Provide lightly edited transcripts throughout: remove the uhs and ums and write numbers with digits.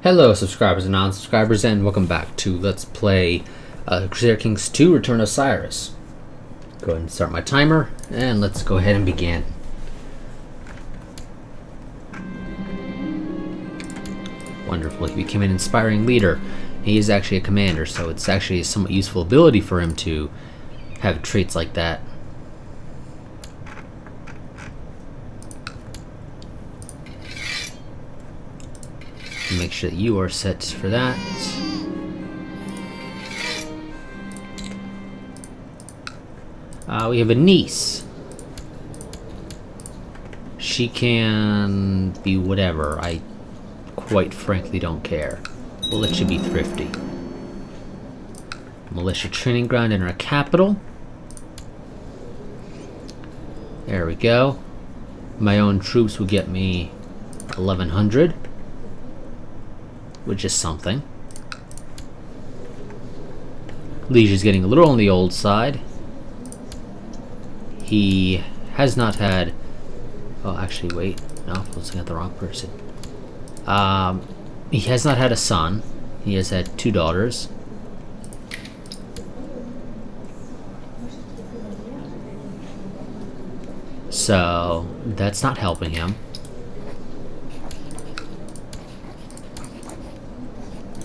Hello subscribers and non-subscribers, and welcome back to Let's Play Crusader Kings 2 Return of Cyrus. Go ahead and start my timer, and let's go ahead and begin. Wonderful, he became an inspiring leader. He is actually a commander, so it's actually a somewhat useful ability for him to have traits like that. Make sure that you are set for that. We have a niece. She can be whatever. I quite frankly don't care. We'll let you be thrifty. Militia training ground in our capital. There we go. My own troops will get me 1100. Which is something. Liege's getting a little on the old side. He has not had... Oh, actually, wait. No, I was looking at the wrong person. He has not had a son. He has had 2 daughters. So, that's not helping him.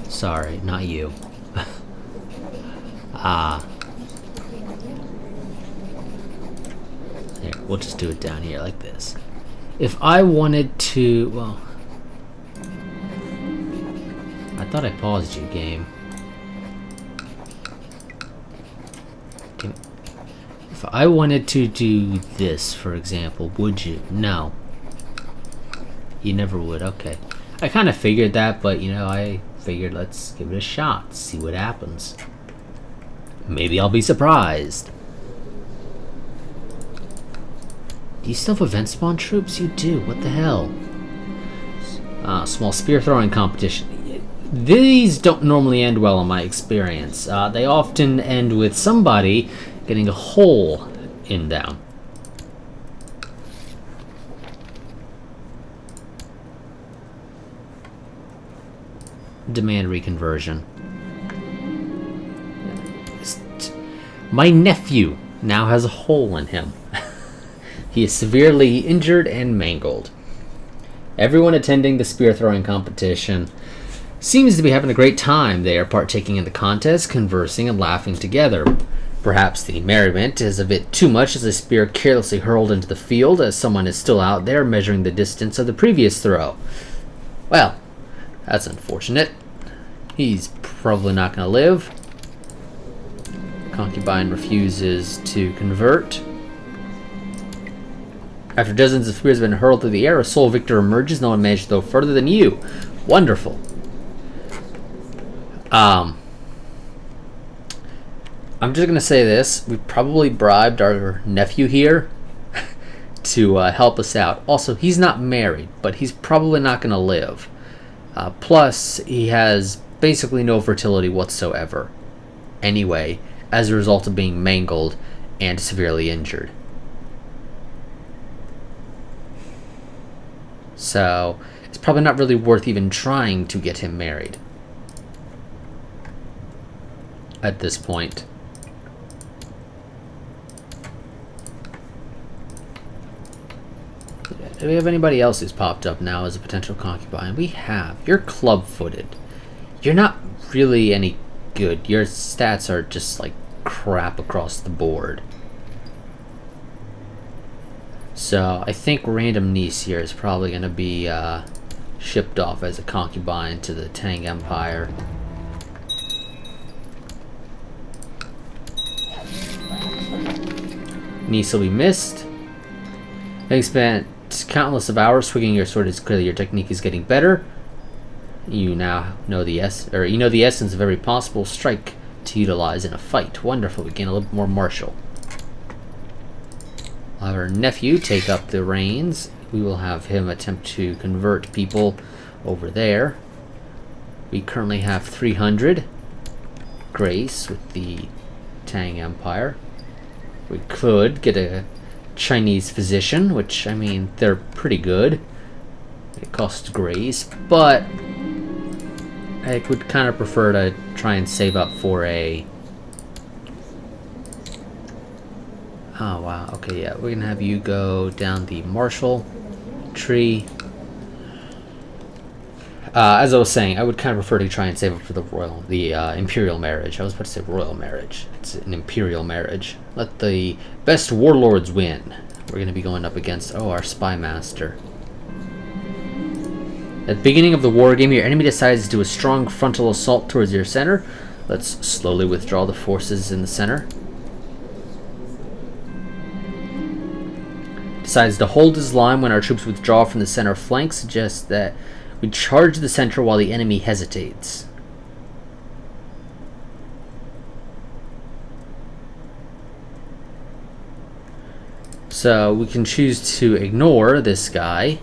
Sorry, not you. Here, we'll just do it down here like this. If I wanted to, well, I thought I paused you, game. If I wanted to do this, for example, would you? No. You never would, okay. I kind of figured that, but you know, I figured let's give it a shot, see what happens. Maybe I'll be surprised. Do you still have event spawn troops? You do. What the hell? Small spear throwing competition. These don't normally end well in my experience. They often end with somebody getting a hole in them. Demand reconversion. My nephew now has a hole in him. He is severely injured and mangled. Everyone attending the spear throwing competition seems to be having a great time. They are partaking in the contest, conversing and laughing together. Perhaps the merriment is a bit too much as a spear carelessly hurled into the field as someone is still out there measuring the distance of the previous throw. Well, that's unfortunate. He's probably not going to live. Concubine refuses to convert. After dozens of spears have been hurled through the air, a sole victor emerges. No one managed to go further than you. Wonderful. I'm just going to say this. We probably bribed our nephew here to help us out. Also, he's not married, but he's probably not going to live. Plus, he has basically no fertility whatsoever. Anyway, as a result of being mangled and severely injured. So, it's probably not really worth even trying to get him married. At this point. Do we have anybody else who's popped up now as a potential concubine? We have. You're club-footed. You're not really any good. Your stats are just like crap across the board. So I think random niece here is probably going to be shipped off as a concubine to the Tang Empire. Niece will be missed. Having spent countless of hours swinging your sword, it's clearly your technique is getting better. You now know the essence of every possible strike to utilize in a fight. Wonderful. We gain a little bit more martial. We'll have our nephew take up the reins. We will have him attempt to convert people over there. We currently have 300 grace with the Tang Empire. We could get a Chinese physician, which, I mean, they're pretty good. It costs grace, but I would kind of prefer to try and save up for a... Oh, wow. Okay, yeah. We're going to have you go down the Marshall tree. As I was saying, I would kind of prefer to try and save up for the Imperial marriage. I was about to say royal marriage. It's an Imperial marriage. Let the best warlords win. We're going to be going up against, our Spy Master. At the beginning of the war game, your enemy decides to do a strong frontal assault towards your center. Let's slowly withdraw the forces in the center. Decides to hold his line when our troops withdraw from the center flank. Suggests that we charge the center while the enemy hesitates. So we can choose to ignore this guy,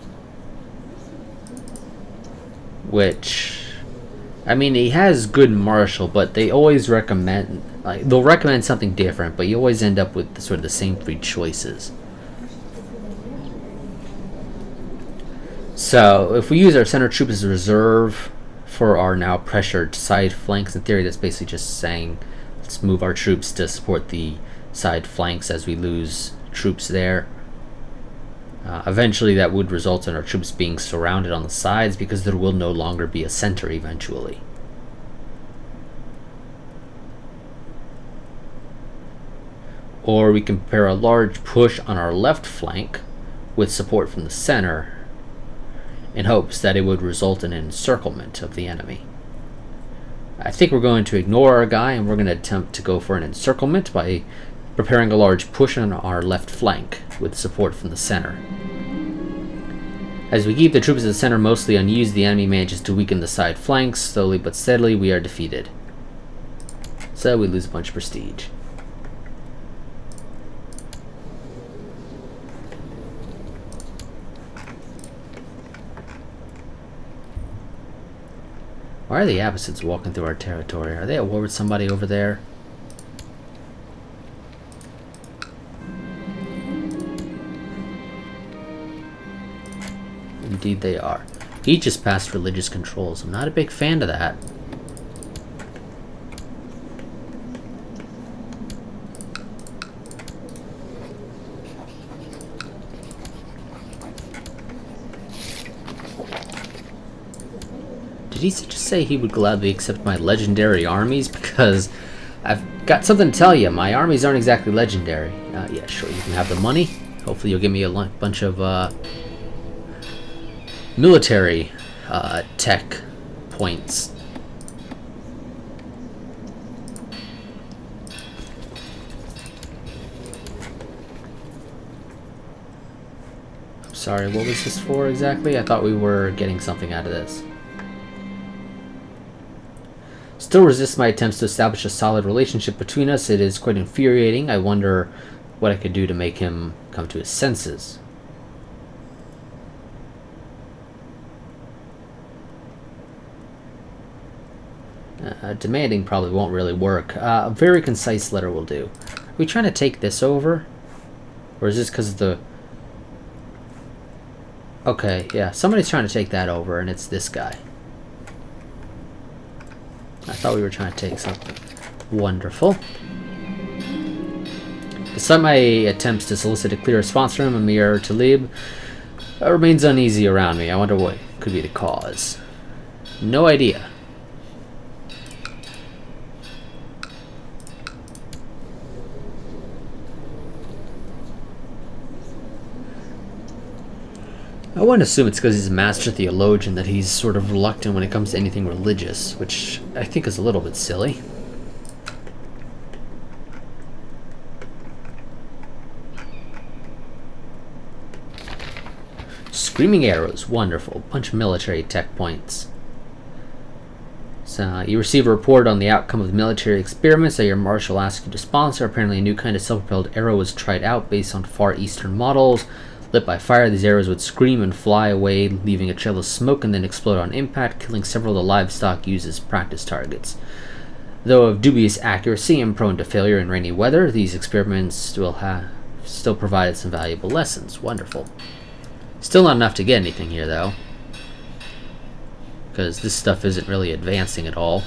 which, I mean, he has good martial, but they always recommend, they'll recommend something different, but you always end up with sort of the same three choices. So if we use our center troops as a reserve for our now pressured side flanks, in theory that's basically just saying let's move our troops to support the side flanks as we lose troops there. Eventually that would result in our troops being surrounded on the sides because there will no longer be a center eventually. Or we can prepare a large push on our left flank with support from the center in hopes that it would result in an encirclement of the enemy. I think we're going to ignore our guy and we're going to attempt to go for an encirclement by preparing a large push on our left flank with support from the center. As we keep the troops at the center mostly unused, the enemy manages to weaken the side flanks. Slowly but steadily, we are defeated. So we lose a bunch of prestige. Why are the Abbasids walking through our territory? Are they at war with somebody over there? Indeed they are. He just passed religious controls. I'm not a big fan of that. Did he just say he would gladly accept my legendary armies? Because I've got something to tell you. My armies aren't exactly legendary. Yeah, sure, you can have the money. Hopefully you'll give me a bunch of military tech points. I'm sorry, what was this for exactly? I thought we were getting something out of this. Still resists my attempts to establish a solid relationship between us. It is quite infuriating. I wonder what I could do to make him come to his senses. Demanding probably won't really work. A very concise letter will do. Are we trying to take this over? Or is this because of the... Okay, yeah, somebody's trying to take that over, and it's this guy. I thought we were trying to take something. Wonderful. Despite my attempts to solicit a clear response from Amir Talib, remains uneasy around me. I wonder what could be the cause. No idea. I wouldn't assume it's because he's a master theologian that he's sort of reluctant when it comes to anything religious, which I think is a little bit silly. Screaming arrows, wonderful. Bunch of military tech points. So you receive a report on the outcome of the military experiments that your marshal asked you to sponsor. Apparently a new kind of self-propelled arrow was tried out based on Far Eastern models. Lit by fire, these arrows would scream and fly away, leaving a trail of smoke and then explode on impact, killing several of the livestock used as practice targets. Though of dubious accuracy and prone to failure in rainy weather, these experiments still provided some valuable lessons. Wonderful. Still not enough to get anything here, though. because this stuff isn't really advancing at all.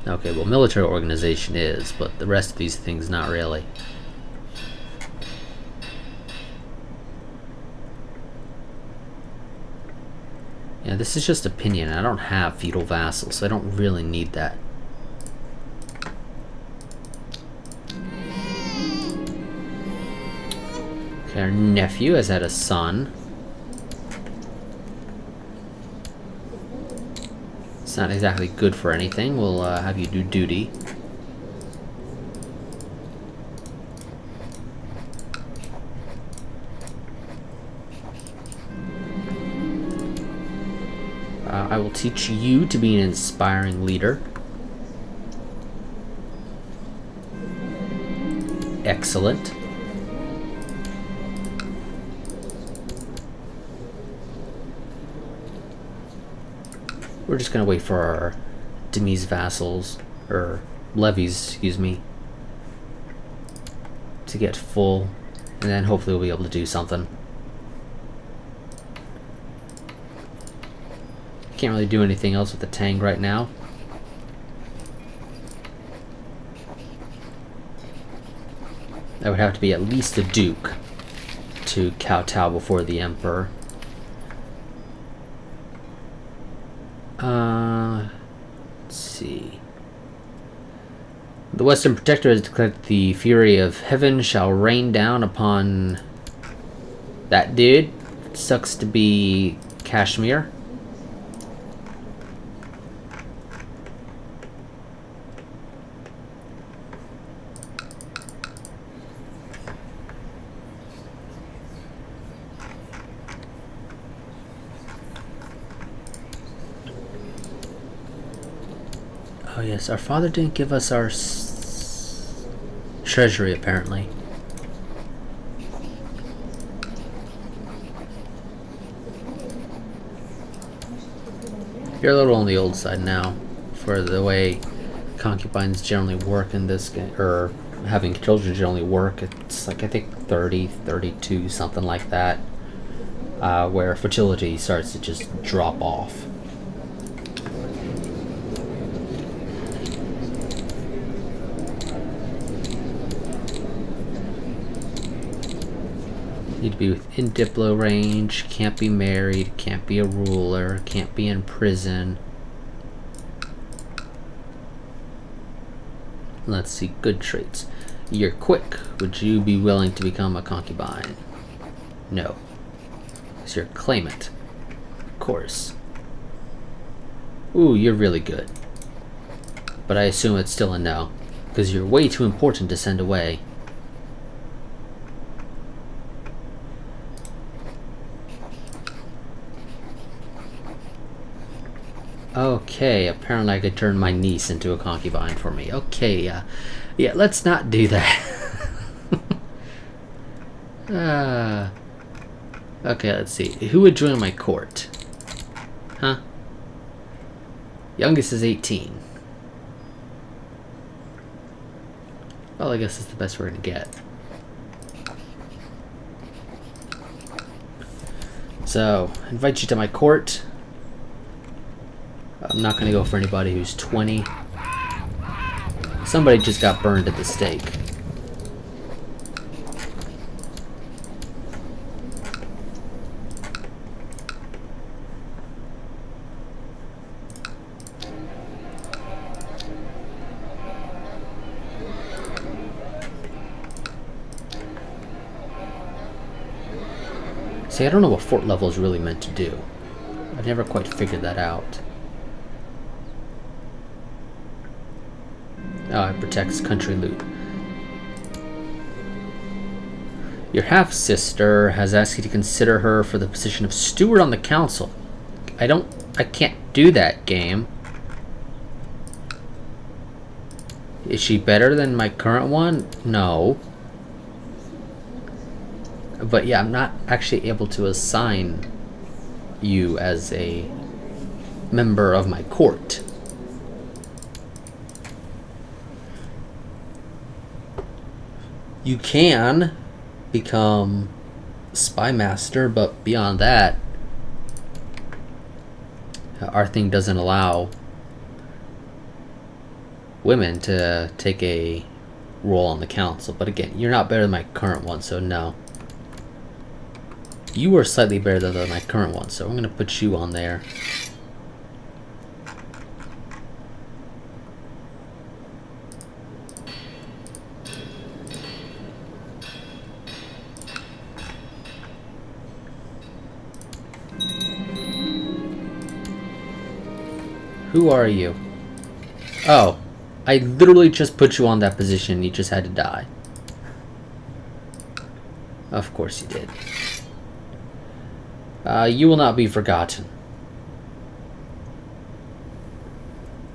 Okay, well, military organization is, but the rest of these things not really. Yeah, this is just opinion. I don't have feudal vassals, so I don't really need that. Okay, our nephew has had a son. It's not exactly good for anything. We'll have you do duty. I will teach you to be an inspiring leader. Excellent. We're just gonna wait for our demise vassals, or levies, excuse me, to get full, and then hopefully we'll be able to do something. Can't really do anything else with the Tang right now. That would have to be at least a duke to kowtow before the emperor. Let's see. The Western Protector has declared the fury of heaven shall rain down upon that dude. Sucks to be Kashmir. Oh yes, our father didn't give us our treasury, apparently. You're a little on the old side now, for the way concubines generally work in this game, or having children generally work. It's like, I think 30, 32, something like that, where fertility starts to just drop off. Need to be within Diplo range, can't be married, can't be a ruler, can't be in prison. Let's see, good traits. You're quick. Would you be willing to become a concubine? No. Because you're a claimant. Of course. Ooh, you're really good. But I assume it's still a no. Because you're way too important to send away. Okay, apparently I could turn my niece into a concubine for me. Okay, yeah, let's not do that. Okay, let's see. Who would join my court? Huh? Youngest is 18. Well, I guess it's the best we're gonna get. So, invite you to my court. I'm not going to go for anybody who's 20. Somebody just got burned at the stake. See, I don't know what fort level is really meant to do. I've never quite figured that out. Oh, it protects country loot. Your half-sister has asked you to consider her for the position of steward on the council. I can't do that, game. Is she better than my current one? No. But yeah, I'm not actually able to assign you as a member of my court. You can become spy master, but beyond that, our thing doesn't allow women to take a role on the council. But again, you're not better than my current one, so no. You are slightly better than my current one, so I'm going to put you on there. Who are you? Oh, I literally just put you on that position. You just had to die. Of course you did. You will not be forgotten.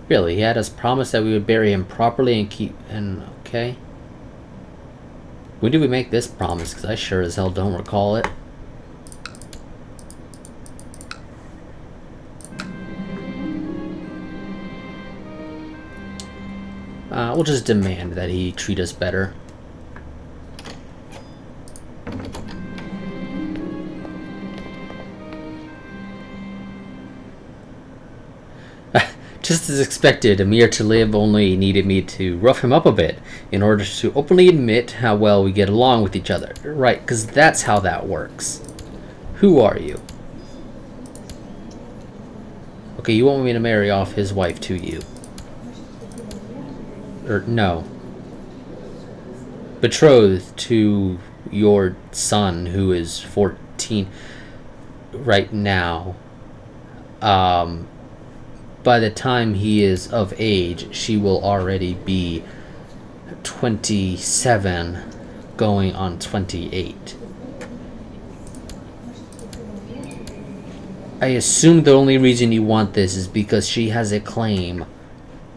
Really, he had us promise that we would bury him properly and keep... And, okay. When did we make this promise? Because I sure as hell don't recall it. We'll just demand that he treat us better. Just as expected, Amir Talib only needed me to rough him up a bit in order to openly admit how well we get along with each other. Right, because that's how that works. Who are you? Okay, you want me to marry off his wife to you. Or, no. Betrothed to your son, who is 14 right now. By the time he is of age, she will already be 27, going on 28. I assume the only reason you want this is because she has a claim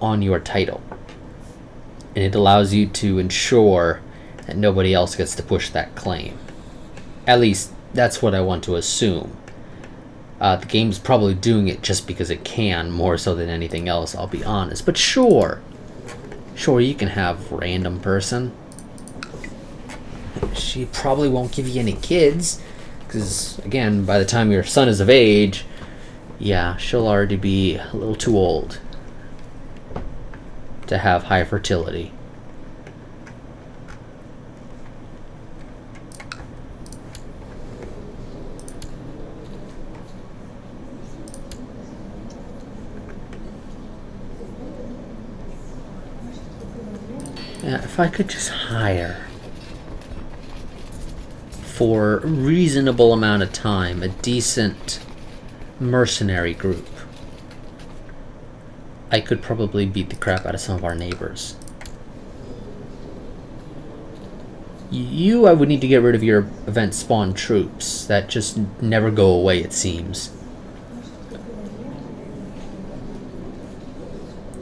on your title. And it allows you to ensure that nobody else gets to push that claim. At least, that's what I want to assume. The game's probably doing it just because it can, more so than anything else, I'll be honest. But sure. Sure, you can have random person. She probably won't give you any kids. Because, again, by the time your son is of age, yeah, she'll already be a little too old to have high fertility. Yeah, if I could just hire for a reasonable amount of time a decent mercenary group, I could probably beat the crap out of some of our neighbors. I would need to get rid of your event spawn troops that just never go away, it seems.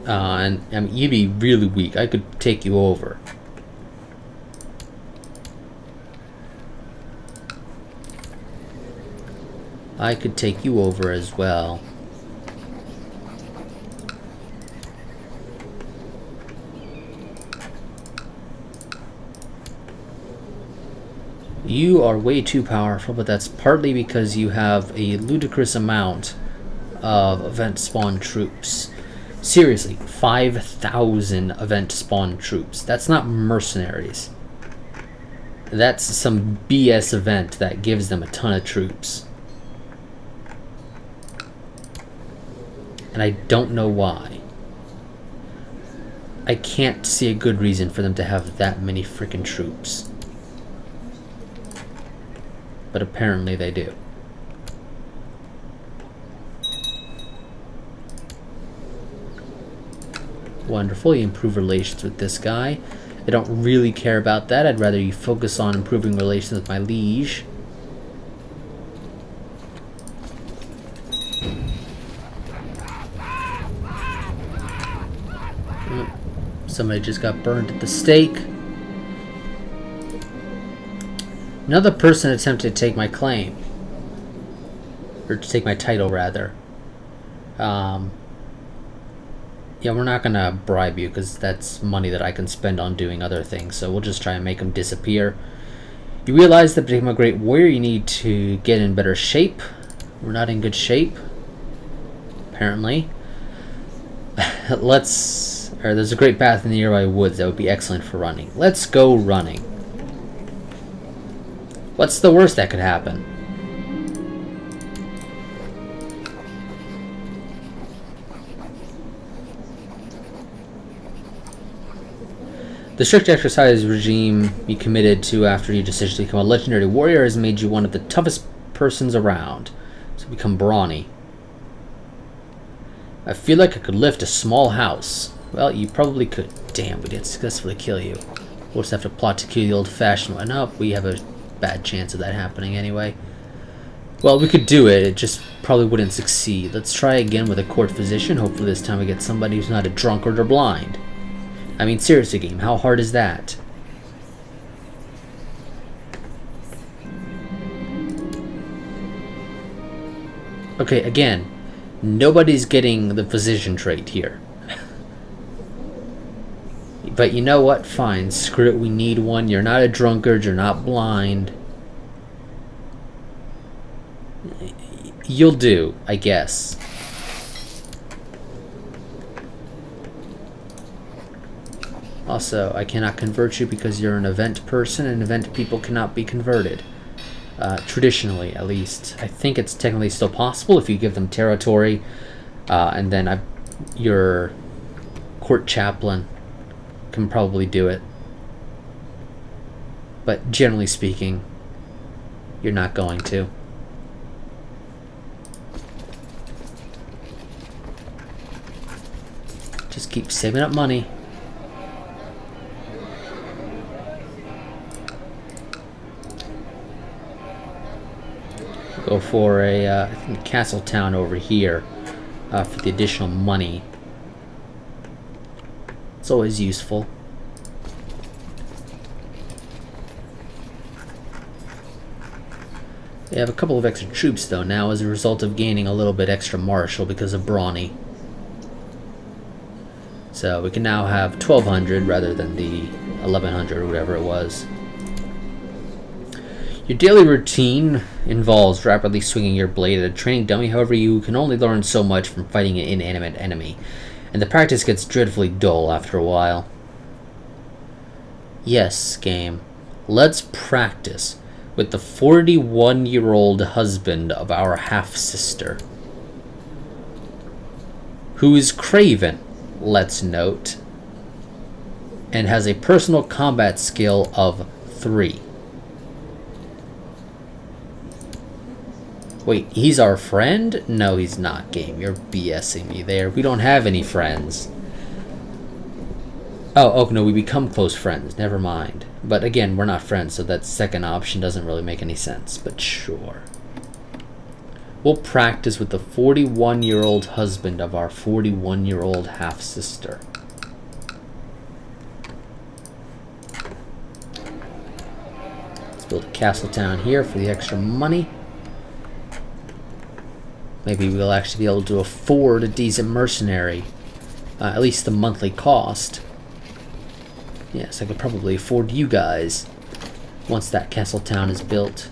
And I mean, you'd be really weak. I could take you over. I could take you over as well. You are way too powerful, but that's partly because you have a ludicrous amount of event spawn troops. Seriously, 5,000 event spawn troops. That's not mercenaries. That's some BS event that gives them a ton of troops. And I don't know why. I can't see a good reason for them to have that many freaking troops. But apparently they do. Wonderful, you improve relations with this guy. I don't really care about that. I'd rather you focus on improving relations with my liege. Somebody just got burned at the stake. Another person attempted to take my claim. Or to take my title, rather. Yeah, we're not going to bribe you, because that's money that I can spend on doing other things. So we'll just try and make them disappear. You realize that to become a great warrior, you need to get in better shape. We're not in good shape. apparently. There's a great path in the nearby woods that would be excellent for running. Let's go running. What's the worst that could happen? The strict exercise regime you committed to after your decision to become a legendary warrior has made you one of the toughest persons around. So become brawny. I feel like I could lift a small house. Well, you probably could. Damn, we didn't successfully kill you. We'll just have to plot to kill the old-fashioned one. No, we have a bad chance of that happening anyway. Well, we could do it. It just probably wouldn't succeed. Let's try again with a court physician. Hopefully this time we get somebody who's not a drunkard or blind. I mean, seriously, game, how hard is that? Okay, again, nobody's getting the physician trait here. But you know what? Fine, screw it, we need one. You're not a drunkard, you're not blind. You'll do, I guess. Also, I cannot convert you because you're an event person, and event people cannot be converted. Traditionally, at least. I think it's technically still possible if you give them territory, and then your court chaplain can probably do it. But generally speaking, you're not going to. Just keep saving up money. Go for a I think castle town over here for the additional money. It's always useful. They have a couple of extra troops though now as a result of gaining a little bit extra martial because of Brawny. So we can now have 1,200 rather than the 1,100 or whatever it was. Your daily routine involves rapidly swinging your blade at a training dummy. However, you can only learn so much from fighting an inanimate enemy, and the practice gets dreadfully dull after a while. Yes, game. Let's practice with the 41-year-old husband of our half-sister, who is craven, let's note, and has a personal combat skill of 3. Wait, he's our friend? No, he's not, game. You're BSing me there. We don't have any friends. Oh, no, we become close friends. Never mind. But again, we're not friends, so that second option doesn't really make any sense. But sure. We'll practice with the 41-year-old husband of our 41-year-old half-sister. Let's build a castle town here for the extra money. Maybe we'll actually be able to afford a decent mercenary. At least the monthly cost. Yes, I could probably afford you guys once that castle town is built.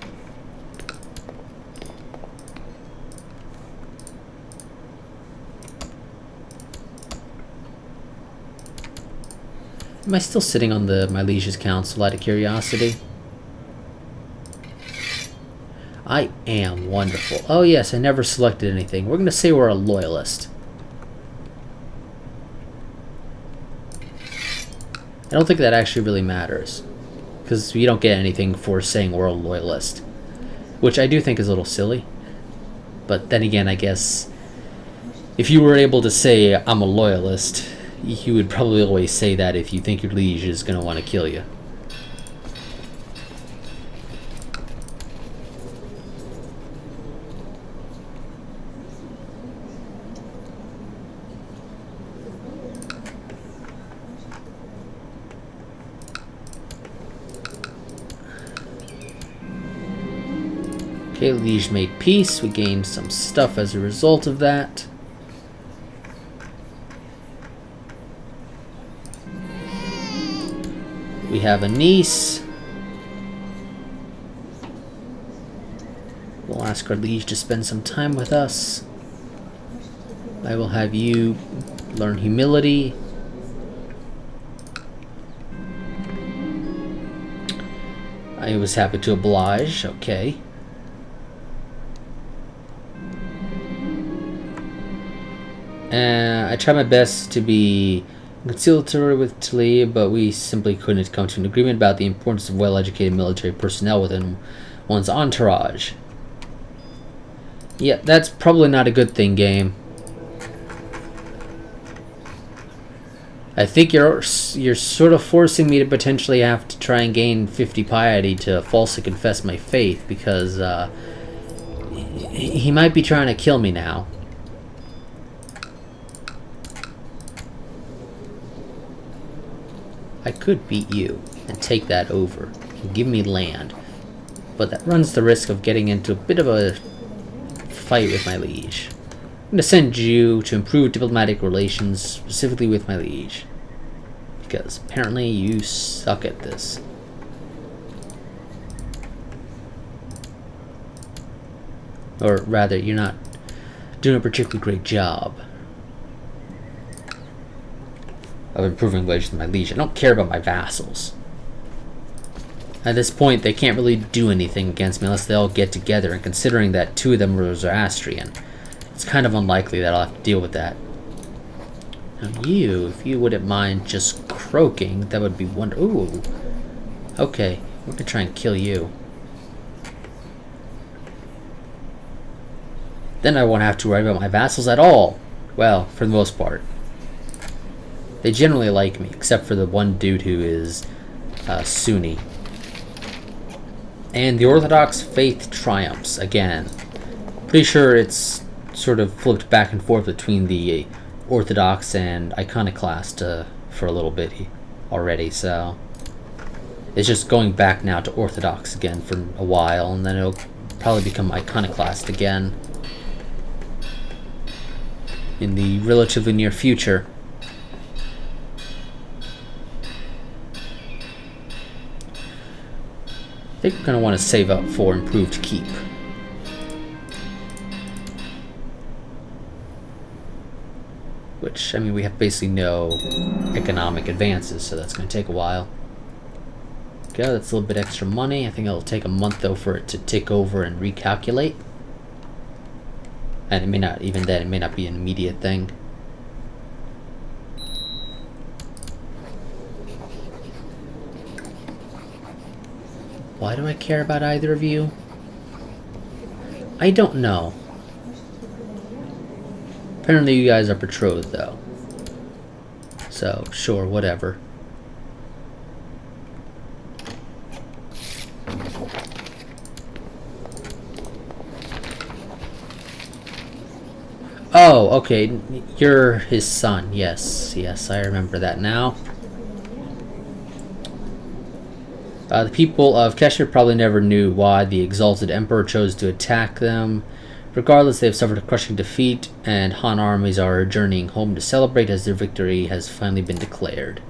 Am I still sitting on my liege's council out of curiosity? I am. Wonderful. Oh yes, I never selected anything. We're going to say we're a loyalist. I don't think that actually really matters, because we don't get anything for saying we're a loyalist, which I do think is a little silly. But then again, I guess if you were able to say I'm a loyalist, you would probably always say that if you think your liege is going to want to kill you. Okay, liege made peace. We gained some stuff as a result of that. We have a niece. We'll ask our liege to spend some time with us. I will have you learn humility. I was happy to oblige. Okay. I tried my best to be conciliatory with Talib, but we simply couldn't come to an agreement about the importance of well-educated military personnel within one's entourage. Yeah, that's probably not a good thing, game. I think you're sort of forcing me to potentially have to try and gain 50 piety to falsely confess my faith, because he might be trying to kill me now. I could beat you and take that over and give me land, but that runs the risk of getting into a bit of a fight with my liege. I'm going to send you to improve diplomatic relations, specifically with my liege, because apparently you suck at this. Or rather, you're not doing a particularly great job of improving relations with my liege. I don't care about my vassals. At this point, they can't really do anything against me unless they all get together, and considering that 2 of them were Zoroastrian, it's kind of unlikely that I'll have to deal with that. Now you, if you wouldn't mind just croaking, that would be wonderful. Ooh. Okay, we're gonna try and kill you. Then I won't have to worry about my vassals at all. Well, for the most part. They generally like me, except for the one dude who is Sunni. And the Orthodox faith triumphs again. Pretty sure it's sort of flipped back and forth between the Orthodox and Iconoclast for a little bit already, so it's just going back now to Orthodox again for a while, and then it'll probably become Iconoclast again in the relatively near future. I think we're going to want to save up for improved keep. Which, I mean, we have basically no economic advances, so that's going to take a while. Okay, that's a little bit extra money. I think it'll take a month, though, for it to tick over and recalculate. And it may not, even then, it may not be an immediate thing. Why do I care about either of you? I don't know. Apparently you guys are betrothed, though. So, sure, whatever. Oh, okay. You're his son. Yes, yes, I remember that now. The people of Keshmir probably never knew why the exalted emperor chose to attack them. Regardless, they have suffered a crushing defeat, and Han armies are journeying home to celebrate as their victory has finally been declared.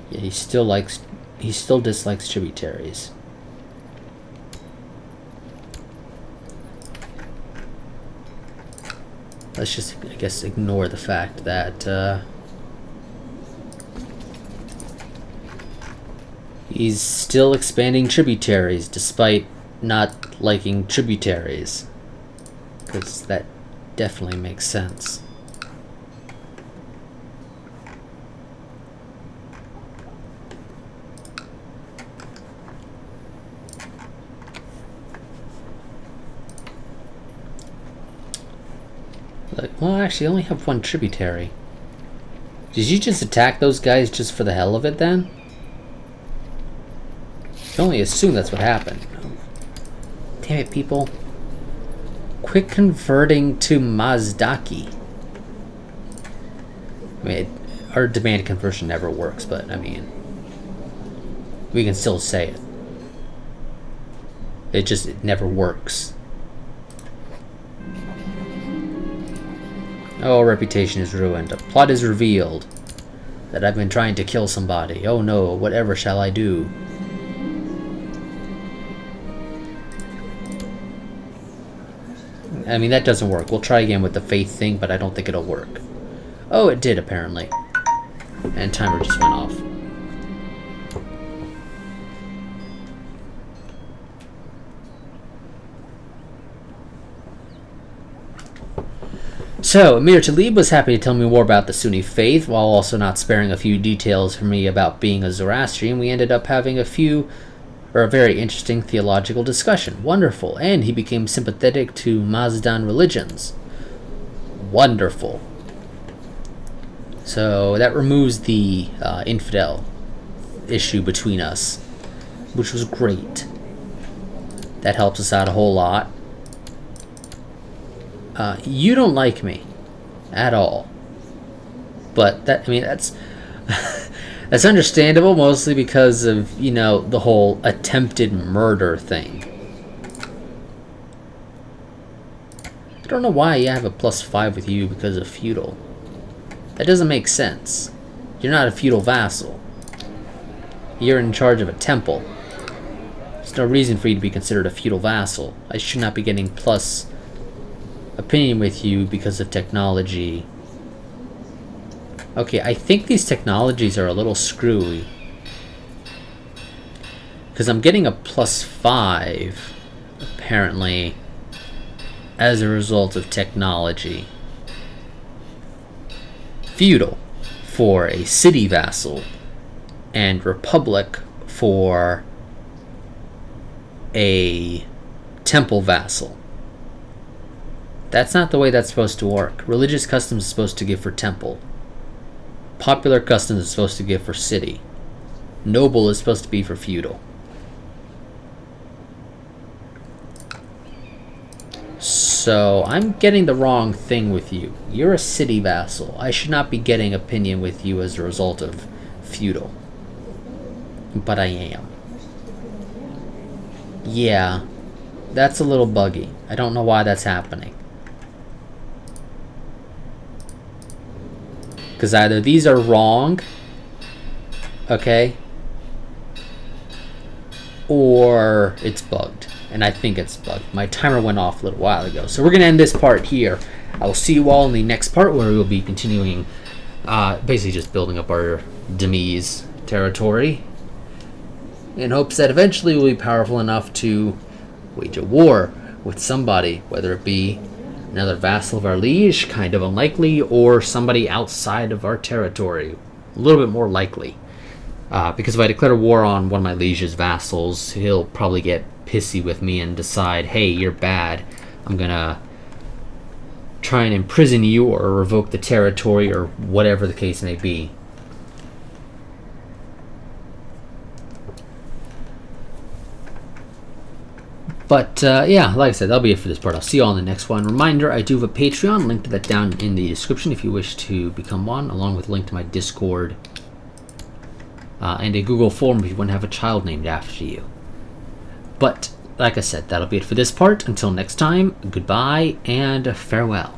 Yeah, he still dislikes tributaries. Let's just, I guess, ignore the fact that he's still expanding tributaries despite not liking tributaries. Because that definitely makes sense. Like, well, actually, I only have one tributary. Did you just attack those guys just for the hell of it, then? I can only assume that's what happened. Damn it, people. Quit converting to Mazdaki. I mean, our demand conversion never works, but, I mean, we can still say it. It never works. Oh, reputation is ruined. A plot is revealed. That I've been trying to kill somebody. Oh no, whatever shall I do? I mean, that doesn't work. We'll try again with the faith thing, but I don't think it'll work. Oh, it did, apparently. And timer just went off. So, Amir Talib was happy to tell me more about the Sunni faith, while also not sparing a few details for me about being a Zoroastrian. We ended up having a very interesting theological discussion. Wonderful. And he became sympathetic to Mazdan religions. Wonderful. So, that removes the infidel issue between us, which was great. That helps us out a whole lot. You don't like me at all, but that's that's understandable, mostly because of, you know, the whole attempted murder thing. I don't know why you have a +5 with you because of feudal. That doesn't make sense. You're not a feudal vassal. You're in charge of a temple. There's no reason for you to be considered a feudal vassal. I should not be getting plus opinion with you because of technology. Okay, I think these technologies are a little screwy, because I'm getting a +5 apparently as a result of technology. Feudal for a city vassal, and republic for a temple vassal. That's not the way that's supposed to work. Religious customs is supposed to give for temple. Popular customs is supposed to give for city. Noble is supposed to be for feudal. So, I'm getting the wrong thing with you. You're a city vassal. I should not be getting opinion with you as a result of feudal. But I am. Yeah, that's a little buggy. I don't know why that's happening. Because either these are wrong, okay, or it's bugged. And I think it's bugged. My timer went off a little while ago. So we're going to end this part here. I will see you all in the next part, where we will be continuing, basically just building up our Demise territory, in hopes that eventually we'll be powerful enough to wage a war with somebody, whether it be another vassal of our liege, kind of unlikely, or somebody outside of our territory, a little bit more likely. Because if I declare war on one of my liege's vassals, he'll probably get pissy with me and decide, hey, you're bad, I'm gonna try and imprison you or revoke the territory or whatever the case may be. But, yeah, like I said, that'll be it for this part. I'll see you all in the next one. Reminder, I do have a Patreon. Link to that down in the description if you wish to become one, along with a link to my Discord. And a Google form if you want to have a child named after you. But, like I said, that'll be it for this part. Until next time, goodbye and farewell.